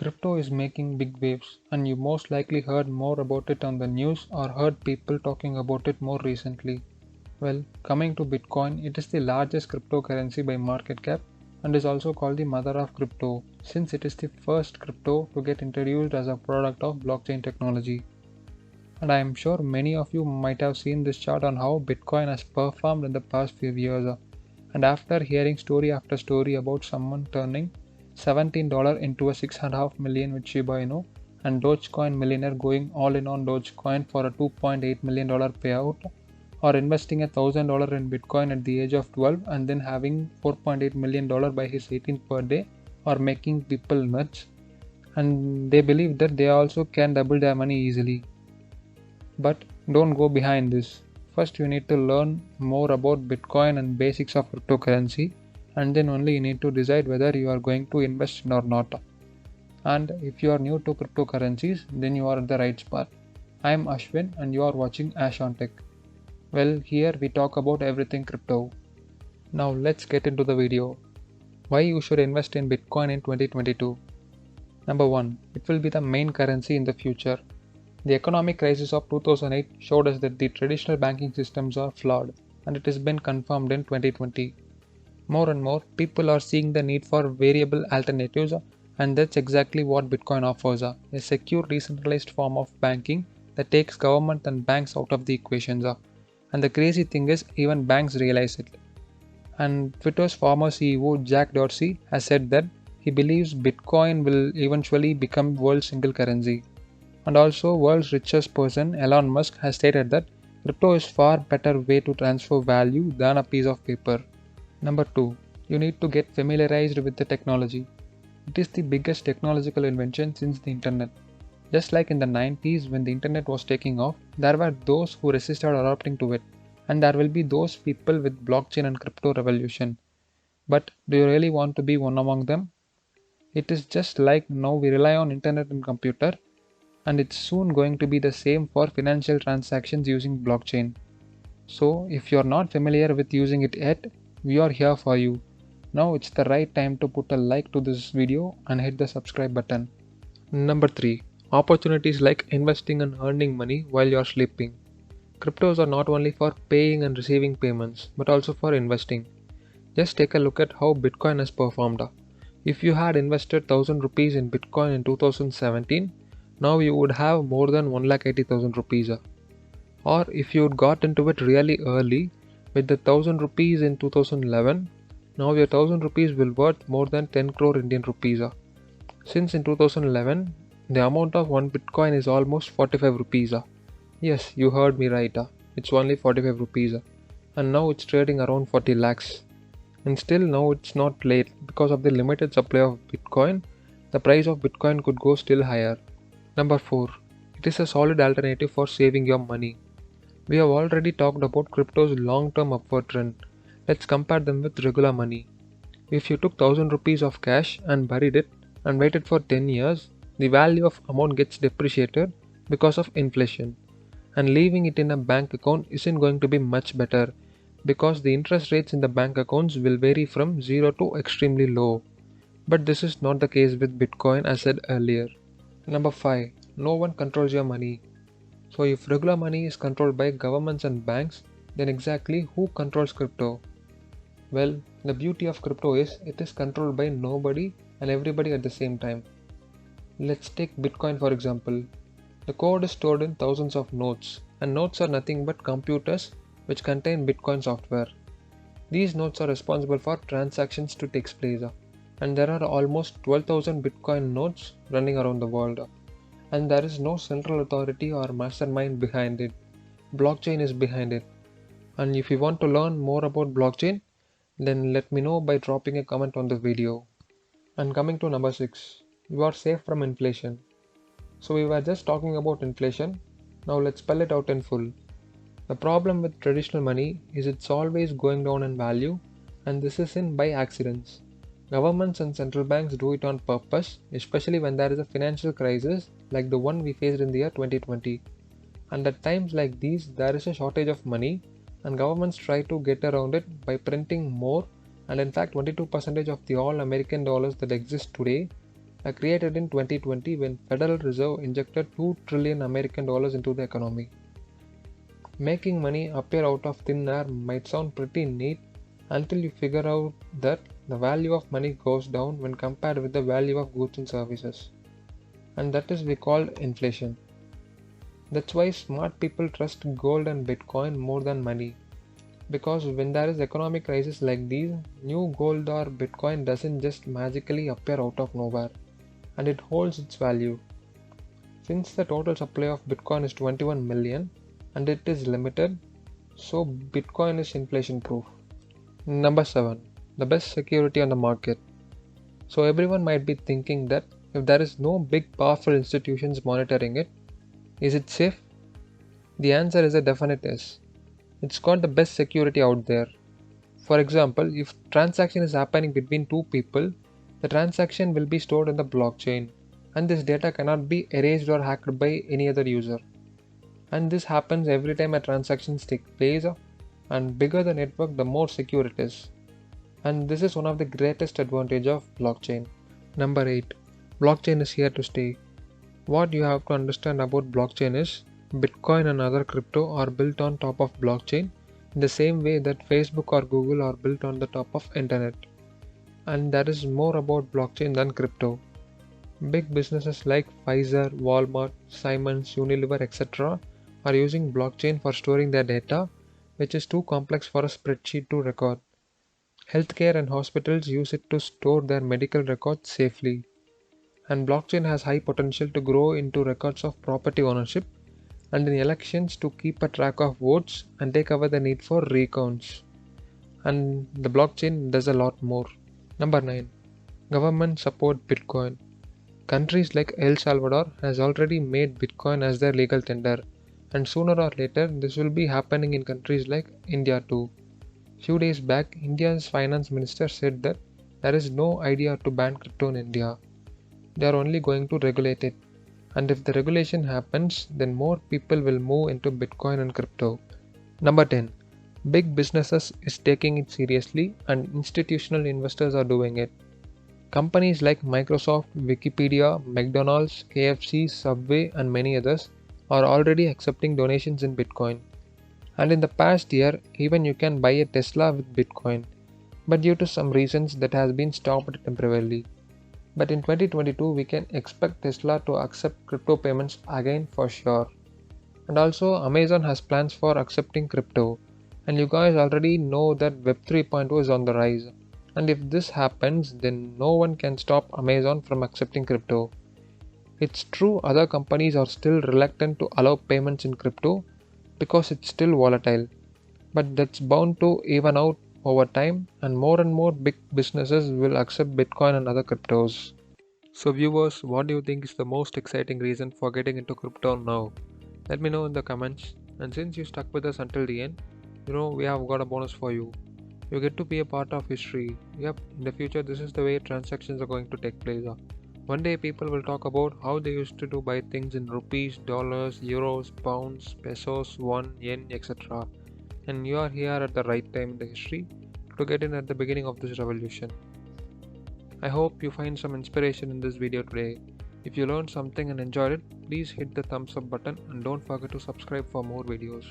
Crypto is making big waves, and you most likely heard more about it on the news or heard people talking about it more recently. Well, coming to Bitcoin, it is the largest cryptocurrency by market cap and is also called the mother of crypto since it is the first crypto to get introduced as a product of blockchain technology. And I am sure many of you might have seen this chart on how Bitcoin has performed in the past few years. And after hearing story after story about someone turning $17 into a 6.5 million with Shiba Inu and Dogecoin millionaire going all in on Dogecoin for a $2.8 million payout, or investing $1,000 in Bitcoin at the age of 12 and then having $4.8 million by his 18th birthday, or making people nuts, and they believe that they also can double their money easily. But don't go behind this. First, you need to learn more about Bitcoin and basics of cryptocurrency, and then only you need to decide whether you are going to invest in or not. And if you are new to cryptocurrencies, then you are at the right spot. I am Ashwin, and you are watching Ash on Tech. Well, here we talk about everything crypto. Now let's get into the video. Why you should invest in Bitcoin in 2022. Number 1. It will be the main currency in the future. The economic crisis of 2008 showed us that the traditional banking systems are flawed, and it has been confirmed in 2020. More and more people are seeing the need for variable alternatives, and that's exactly what Bitcoin offers, a secure decentralized form of banking that takes government and banks out of the equations. And the crazy thing is, even banks realize it. And Twitter's former CEO Jack Dorsey has said that he believes Bitcoin will eventually become world's single currency. And also, world's richest person Elon Musk has stated that crypto is far better way to transfer value than a piece of paper. Number 2. You need to get familiarized with the technology. It is the biggest technological invention since the internet. Just like in the 90s when the internet was taking off, there were those who resisted adopting to it, and there will be those people with blockchain and crypto revolution. But do you really want to be one among them? It is just like now we rely on internet and computer, and it's soon going to be the same for financial transactions using blockchain. So if you're not familiar with using it yet, we are here for you. Now it's the right time to put a like to this video and hit the subscribe button. Number 3. Opportunities like investing and earning money while you're sleeping. Cryptos are not only for paying and receiving payments, but also for investing. Just take a look at how Bitcoin has performed. If you had invested 1000 rupees in Bitcoin in 2017, now you would have more than 1,80,000 rupees. Or if you got into it really early with the 1000 rupees in 2011, now your 1000 rupees will worth more than 10 crore Indian rupees. Since in 2011, the amount of 1 Bitcoin is almost 45 rupees. Yes, you heard me right. It's only 45 rupees. And now it's trading around 40 lakhs. And still now it's not late because of the limited supply of Bitcoin. The price of Bitcoin could go still higher. Number 4. It is a solid alternative for saving your money. We have already talked about crypto's long-term upward trend. Let's compare them with regular money. If you took 1000 rupees of cash and buried it and waited for 10 years, the value of amount gets depreciated because of inflation. And leaving it in a bank account isn't going to be much better because the interest rates in the bank accounts will vary from 0 to extremely low. But this is not the case with Bitcoin as said earlier. Number 5. No one controls your money. So if regular money is controlled by governments and banks, then exactly who controls crypto? Well, the beauty of crypto is it is controlled by nobody and everybody at the same time. Let's take Bitcoin for example. The code is stored in thousands of nodes, and nodes are nothing but computers which contain Bitcoin software. These nodes are responsible for transactions to take place, and there are almost 12,000 Bitcoin nodes running around the world. And there is no central authority or mastermind behind it. Blockchain is behind it. And if you want to learn more about blockchain, then let me know by dropping a comment on the video. And coming to number 6, you are safe from inflation. So we were just talking about inflation. Now let's spell it out in full. The problem with traditional money is it's always going down in value, and this isn't by accidents. Governments and central banks do it on purpose, especially when there is a financial crisis like the one we faced in the year 2020. And at times like these, there is a shortage of money, and governments try to get around it by printing more. And in fact, 22% of the all American dollars that exist today created in 2020 when Federal Reserve injected 2 trillion American dollars into the economy. Making money appear out of thin air might sound pretty neat until you figure out that the value of money goes down when compared with the value of goods and services. And that is we call inflation. That's why smart people trust gold and Bitcoin more than money. Because when there is economic crisis like these, new gold or Bitcoin doesn't just magically appear out of nowhere, and it holds its value. Since the total supply of Bitcoin is 21 million and it is limited, so Bitcoin is inflation proof. Number 7. The best security on the market. So everyone might be thinking that if there is no big powerful institutions monitoring it, is it safe? The answer is a definite yes. It's got the best security out there. For example, if transaction is happening between two people, the transaction will be stored in the blockchain, and this data cannot be erased or hacked by any other user. And this happens every time a transaction takes place, and bigger the network, the more secure it is. And this is one of the greatest advantage of blockchain. Number 8. Blockchain is here to stay. What you have to understand about blockchain is Bitcoin and other crypto are built on top of blockchain in the same way that Facebook or Google are built on the top of internet. And that is more about blockchain than crypto. Big businesses like Pfizer, Walmart, Siemens, Unilever, etc. are using blockchain for storing their data, which is too complex for a spreadsheet to record. Healthcare and hospitals use it to store their medical records safely. And blockchain has high potential to grow into records of property ownership and in elections to keep a track of votes and take away the need for recounts. And the blockchain does a lot more. Number 9. Government support Bitcoin. Countries like El Salvador has already made Bitcoin as their legal tender, and sooner or later this will be happening in countries like India too. Few days back, India's finance minister said that there is no idea to ban crypto in India. They are only going to regulate it. And if the regulation happens, then more people will move into Bitcoin and crypto. Number 10. Big businesses is taking it seriously and institutional investors are doing it. Companies like Microsoft, Wikipedia, McDonald's, KFC, Subway and many others are already accepting donations in Bitcoin. And in the past year, even you can buy a Tesla with Bitcoin. But due to some reasons that has been stopped temporarily. But in 2022, we can expect Tesla to accept crypto payments again for sure. And also, Amazon has plans for accepting crypto. And you guys already know that Web 3.0 is on the rise. And if this happens, then no one can stop Amazon from accepting crypto. It's true other companies are still reluctant to allow payments in crypto because it's still volatile. But that's bound to even out over time, and more big businesses will accept Bitcoin and other cryptos. So viewers, what do you think is the most exciting reason for getting into crypto now? Let me know in the comments. And since you stuck with us until the end, we have got a bonus for you. You get to be a part of history. Yep, in the future this is the way transactions are going to take place. One day people will talk about how they used to buy things in rupees, dollars, euros, pounds, pesos, won, yen, etc. And you are here at the right time in the history to get in at the beginning of this revolution. I hope you find some inspiration in this video today. If you learned something and enjoyed it, please hit the thumbs up button and don't forget to subscribe for more videos.